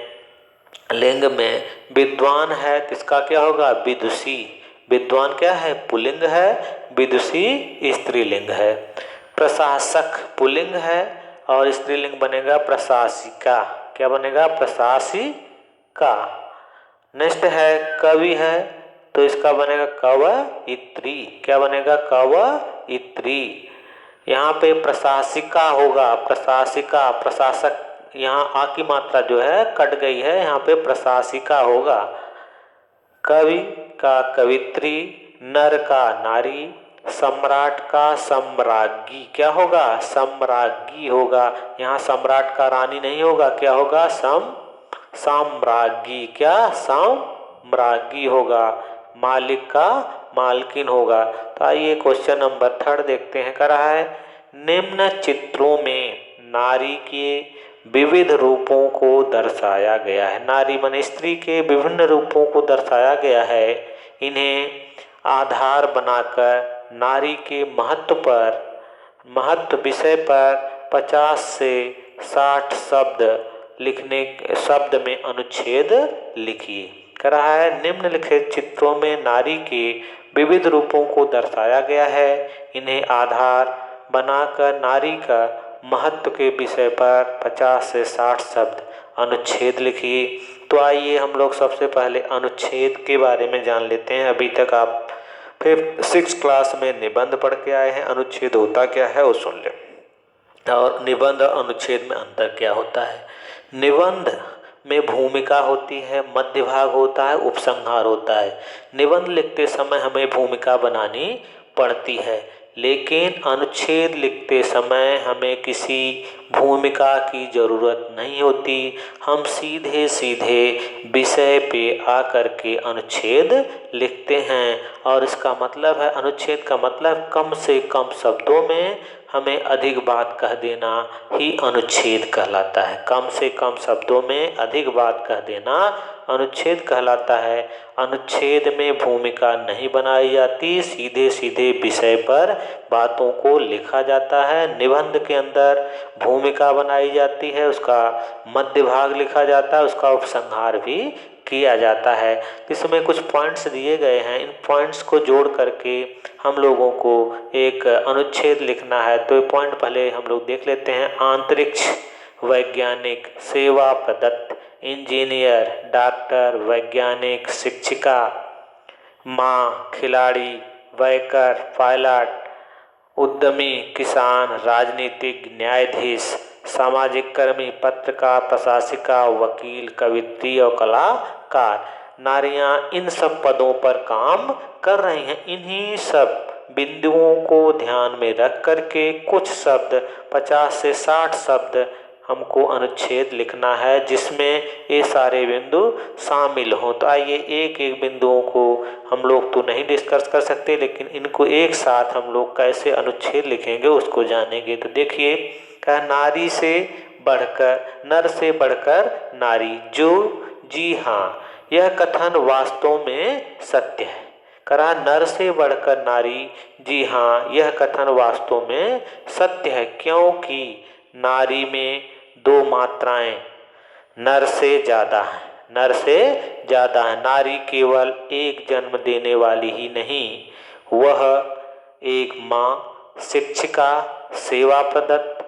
A: लिंग में विद्वान है, किसका क्या होगा? विदुषी। विद्वान क्या है? पुल्लिंग है। विदुषी स्त्रीलिंग है। प्रशासक पुल्लिंग है और स्त्रीलिंग बनेगा प्रशासिका। क्या बनेगा? प्रशासिका। नेक्स्ट है कवि है, तो इसका बनेगा कवयित्री। क्या बनेगा? कवयित्री। यहाँ पे प्रशासिका होगा, प्रशासिका, प्रशासक, यहाँ आ की मात्रा जो है कट गई है, यहाँ पे प्रशासिका होगा। कवि का कवित्री, नर का नारी, सम्राट का सम्राज्ञी। क्या होगा? सम्राज्ञी होगा। यहाँ सम्राट का रानी नहीं होगा, क्या होगा? साम्राज्ञी। क्या? साम्राज्ञी होगा। मालिक का मालकिन होगा। तो आइए क्वेश्चन नंबर 3 देखते हैं। क्या रहा है? निम्न चित्रों में नारी के विविध रूपों को दर्शाया गया है। नारी माने स्त्री के विभिन्न रूपों को दर्शाया गया है। इन्हें आधार बनाकर नारी के महत्व विषय पर 50 से 60 शब्द में अनुच्छेद लिखिए। कह रहा है निम्नलिखित चित्रों में नारी के विविध रूपों को दर्शाया गया है। इन्हें आधार बनाकर नारी का महत्व के विषय पर 50 से 60 शब्द अनुच्छेद लिखिए। तो आइए हम लोग सबसे पहले अनुच्छेद के बारे में जान लेते हैं। अभी तक आप 6th क्लास में निबंध पढ़ के आए हैं। अनुच्छेद होता क्या है वो सुन लें, और निबंध और अनुच्छेद में अंतर क्या होता है। निबंध में भूमिका होती है, मध्य भाग होता है, उपसंहार होता है। निबंध लिखते समय हमें भूमिका बनानी पड़ती है, लेकिन अनुच्छेद लिखते समय हमें किसी भूमिका की ज़रूरत नहीं होती। हम सीधे सीधे विषय पे आकर के अनुच्छेद लिखते हैं, और इसका मतलब है, अनुच्छेद का मतलब कम से कम शब्दों में हमें अधिक बात कह देना ही अनुच्छेद कहलाता है। कम से कम शब्दों में अधिक बात कह देना अनुच्छेद कहलाता है। अनुच्छेद में भूमिका नहीं बनाई जाती, सीधे सीधे विषय पर बातों को लिखा जाता है। निबंध के अंदर भूमिका भूमिका बनाई जाती है, उसका मध्य भाग लिखा जाता है, उसका उपसंहार भी किया जाता है। इसमें कुछ पॉइंट्स दिए गए हैं, इन पॉइंट्स को जोड़ करके हम लोगों को एक अनुच्छेद लिखना है। तो ये पॉइंट पहले हम लोग देख लेते हैं। अंतरिक्ष वैज्ञानिक, सेवा प्रदत्त, इंजीनियर, डॉक्टर, वैज्ञानिक, शिक्षिका, माँ, खिलाड़ी, बैंकर, पायलट, उद्यमी, किसान, राजनीतिक, न्यायाधीश, सामाजिक कर्मी, पत्रकार, प्रशासिका, वकील, कवित्री और कलाकार। नारियां इन सब पदों पर काम कर रही हैं। इन्हीं सब बिंदुओं को ध्यान में रख करके कुछ शब्द 50 से 60 शब्द हमको अनुच्छेद लिखना है, जिसमें ये सारे बिंदु शामिल हों। तो आइए एक एक बिंदुओं को हम लोग तो नहीं डिस्कस कर सकते, लेकिन इनको एक साथ हम लोग कैसे अनुच्छेद लिखेंगे उसको जानेंगे। तो देखिए, क्या नारी से बढ़कर, नर से बढ़कर नारी, जो जी हाँ, यह कथन वास्तव में सत्य है। करा नर से बढ़कर नारी, जी हाँ, यह कथन वास्तव में सत्य है, क्योंकि नारी में 2 मात्राएं नर से ज़्यादा है, नर से ज़्यादा है। नारी केवल एक जन्म देने वाली ही नहीं, वह एक माँ, शिक्षिका, सेवा प्रदत्त,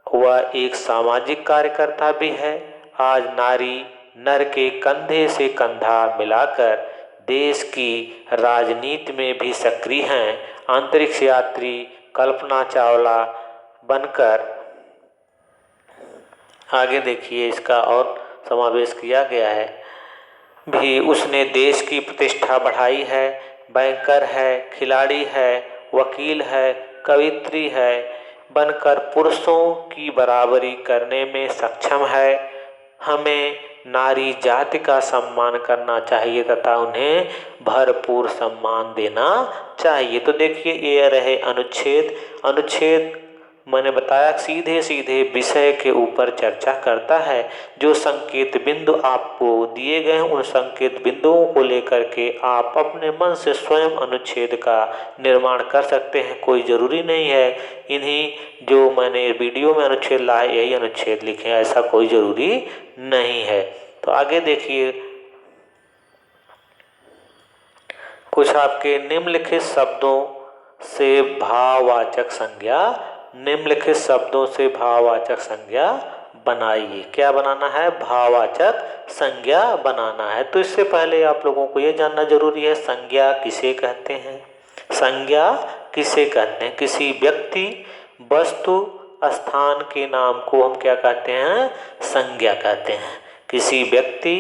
A: वह एक सामाजिक कार्यकर्ता भी है। आज नारी नर के कंधे से कंधा मिलाकर देश की राजनीति में भी सक्रिय हैं। अंतरिक्ष यात्री कल्पना चावला बनकर, आगे देखिए इसका और समावेश किया गया है भी, उसने देश की प्रतिष्ठा बढ़ाई है। बैंकर है, खिलाड़ी है, वकील है, कवित्री है, बनकर पुरुषों की बराबरी करने में सक्षम है। हमें नारी जाति का सम्मान करना चाहिए तथा उन्हें भरपूर सम्मान देना चाहिए। तो देखिए, ये रहे अनुच्छेद। अनुच्छेद मैंने बताया सीधे सीधे विषय के ऊपर चर्चा करता है। जो संकेत बिंदु आपको दिए गए हैं, उन संकेत बिंदुओं को लेकर के आप अपने मन से स्वयं अनुच्छेद का निर्माण कर सकते हैं। कोई ज़रूरी नहीं है इन्हीं जो मैंने वीडियो में अनुच्छेद लाए यही अनुच्छेद लिखें, ऐसा कोई ज़रूरी नहीं है। तो आगे देखिए, कुछ आपके निम्नलिखित शब्दों से भाववाचक संज्ञा, निम्नलिखित शब्दों से भाववाचक संज्ञा बनाइए। क्या बनाना है? भाववाचक संज्ञा बनाना है। तो इससे पहले आप लोगों को यह जानना जरूरी है, संज्ञा किसे कहते हैं। संज्ञा किसे कहते हैं? किसी व्यक्ति, वस्तु, स्थान के नाम को हम क्या कहते हैं? संज्ञा कहते हैं। किसी व्यक्ति,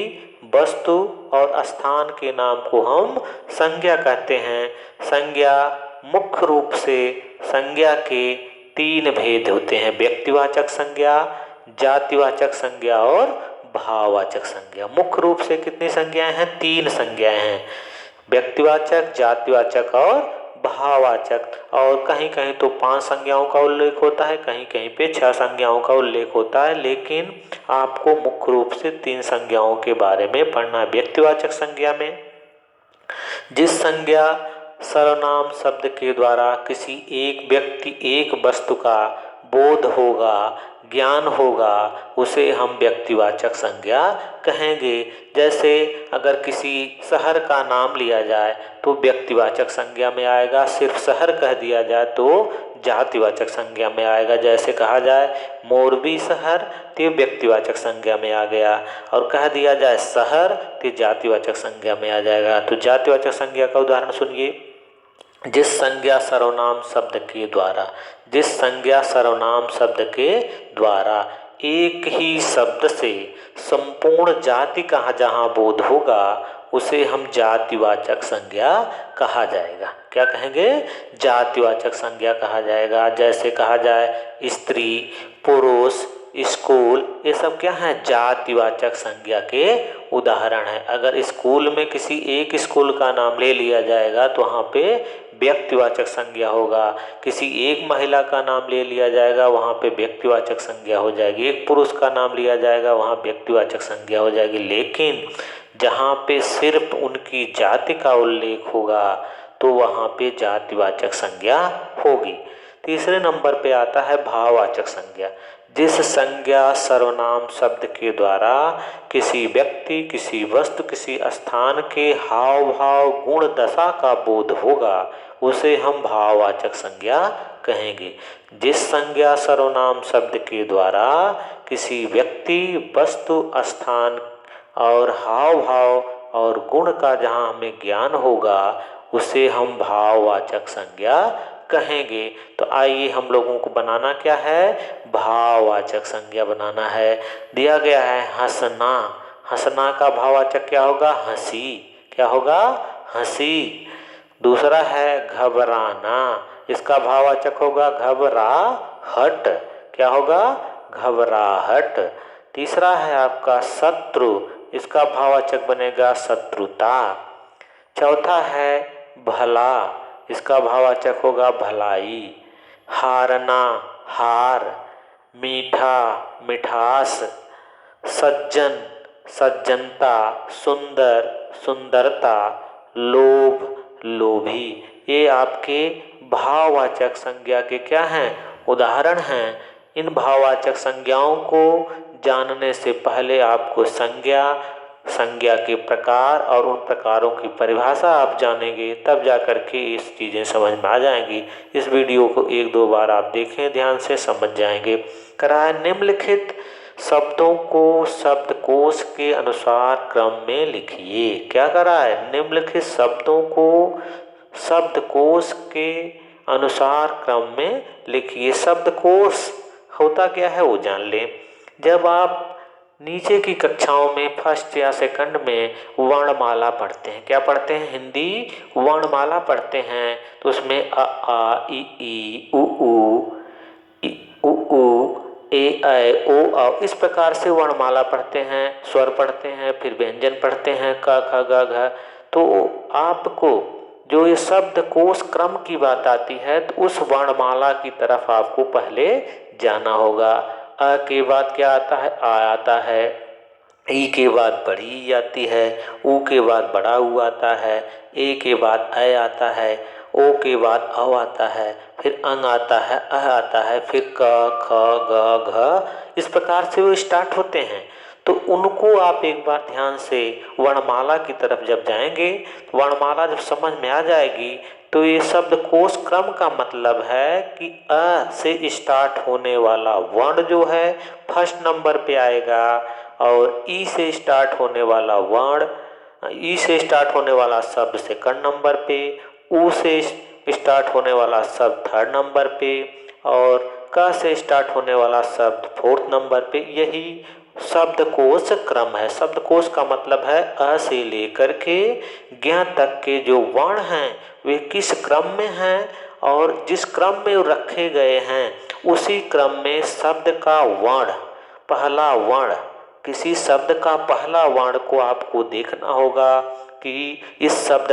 A: वस्तु और स्थान के नाम को हम संज्ञा कहते हैं। संज्ञा मुख्य रूप से, संज्ञा के 3 भेद होते हैं: व्यक्तिवाचक संज्ञा, जातिवाचक संज्ञा और भाववाचक संज्ञा। मुख्य रूप से कितनी संज्ञाएं हैं? 3 संज्ञाएं हैं: व्यक्तिवाचक, जातिवाचक और भाववाचक। और कहीं कहीं तो 5 संज्ञाओं का उल्लेख होता है, कहीं कहीं पे 6 संज्ञाओं का उल्लेख होता है, लेकिन आपको मुख्य रूप से 3 संज्ञाओं के बारे में पढ़ना है। व्यक्तिवाचक संज्ञा में जिस संज्ञा सर्वनाम शब्द के द्वारा किसी एक व्यक्ति, एक वस्तु का बोध होगा, ज्ञान होगा, उसे हम व्यक्तिवाचक संज्ञा कहेंगे। जैसे अगर किसी शहर का नाम लिया जाए तो व्यक्तिवाचक संज्ञा में आएगा, सिर्फ शहर कह दिया जाए तो जातिवाचक संज्ञा में आएगा। जैसे कहा जाए मोरबी शहर तो व्यक्तिवाचक संज्ञा में आ गया, और कह दिया जाए शहर तो जातिवाचक संज्ञा में आ जाएगा। तो जातिवाचक संज्ञा का उदाहरण सुनिए। जिस संज्ञा सर्वनाम शब्द के द्वारा, जिस संज्ञा सर्वनाम शब्द के द्वारा एक ही शब्द से संपूर्ण जाति का जहाँ बोध होगा, उसे हम जातिवाचक संज्ञा कहा जाएगा। क्या कहेंगे? जातिवाचक संज्ञा कहा जाएगा। जैसे कहा जाए स्त्री, पुरुष, स्कूल, ये सब क्या है? जातिवाचक संज्ञा के उदाहरण है। अगर स्कूल में किसी एक स्कूल का नाम ले लिया जाएगा तो वहाँ पे व्यक्तिवाचक संज्ञा होगा। किसी एक महिला का नाम ले लिया जाएगा, वहाँ पे व्यक्तिवाचक संज्ञा हो जाएगी। एक पुरुष का नाम लिया जाएगा, वहाँ व्यक्तिवाचक संज्ञा हो जाएगी। लेकिन जहाँ पे सिर्फ उनकी जाति का उल्लेख होगा तो वहाँ पे जातिवाचक संज्ञा होगी। तीसरे नंबर पे आता है भाववाचक संज्ञा। जिस संज्ञा सर्वनाम शब्द के द्वारा किसी व्यक्ति, किसी वस्तु, किसी स्थान के हाव भाव, गुण, दशा का बोध होगा उसे हम भाववाचक संज्ञा कहेंगे। जिस संज्ञा सर्वनाम शब्द के द्वारा किसी व्यक्ति, वस्तु, स्थान और हाव भाव और गुण का जहाँ हमें ज्ञान होगा उसे हम भाववाचक संज्ञा कहेंगे। तो आइए हम लोगों को बनाना क्या है, भाववाचक संज्ञा बनाना है। दिया गया है हंसना, हंसना का भाववाचक क्या होगा, हंसी। क्या होगा, हंसी। दूसरा है घबराना, इसका भाववाचक होगा घबराहट। क्या होगा, घबराहट। तीसरा है आपका शत्रु, इसका भाववाचक बनेगा शत्रुता। चौथा है भला, इसका भाववाचक होगा भलाई। हारना, हार। मीठा, मिठास। सज्जन, सज्जनता। सुंदर, सुंदरता। लोभ, लोभी। ये आपके भाववाचक संज्ञा के क्या हैं, उदाहरण हैं। इन भाववाचक संज्ञाओं को जानने से पहले आपको संज्ञा के प्रकार और उन प्रकारों की परिभाषा आप जानेंगे, तब जा कर के इस चीज़ें समझ में आ जाएंगी। इस वीडियो को एक दो बार आप देखें, ध्यान से समझ जाएंगे। कराए निम्नलिखित शब्दों को शब्दकोश के अनुसार क्रम में लिखिए। क्या करा है, निम्नलिखित शब्दों को शब्दकोश के अनुसार क्रम में लिखिए। शब्दकोश होता क्या है वो जान लें। जब आप नीचे की कक्षाओं में फर्स्ट या सेकंड में वर्णमाला पढ़ते हैं, क्या पढ़ते हैं, हिंदी वर्णमाला पढ़ते हैं, तो उसमें अ आ इ ई उ ऊ ए ऐ ओ औ इस प्रकार से वर्णमाला पढ़ते हैं, स्वर पढ़ते हैं, फिर व्यंजन पढ़ते हैं, क ख ग घ। तो आपको जो ये शब्दकोश क्रम की बात आती है तो उस वर्णमाला की तरफ आपको पहले जाना होगा। अ के बाद क्या आता है, आ आता है। ई के बाद बड़ी ई आती है। ऊ के बाद बड़ा ऊ आता है। ए के बाद ऐ आता है। ओ के बाद औ आता है। फिर अंग आता है, अह आता है, फिर क ख ग घ। इस प्रकार से वो स्टार्ट होते हैं। तो उनको आप एक बार ध्यान से वर्णमाला की तरफ जब जाएंगे, वर्णमाला जब समझ में आ जाएगी तो ये शब्दकोश क्रम का मतलब है कि अ से स्टार्ट होने वाला वर्ण जो है फर्स्ट नंबर पे आएगा और ई से स्टार्ट होने वाला वर्ण, ई से स्टार्ट होने वाला शब्द सेकंड नंबर पे, ऊ से स्टार्ट होने वाला शब्द थर्ड नंबर पे और क से स्टार्ट होने वाला शब्द फोर्थ नंबर पे। यही शब्दकोश क्रम है। शब्दकोश का मतलब है अ से लेकर के ज्ञ तक के जो वर्ण हैं वे किस क्रम में हैं और जिस क्रम में रखे गए हैं उसी क्रम में शब्द का वर्ण, पहला वर्ण, किसी शब्द का पहला वर्ण को आपको देखना होगा कि इस शब्द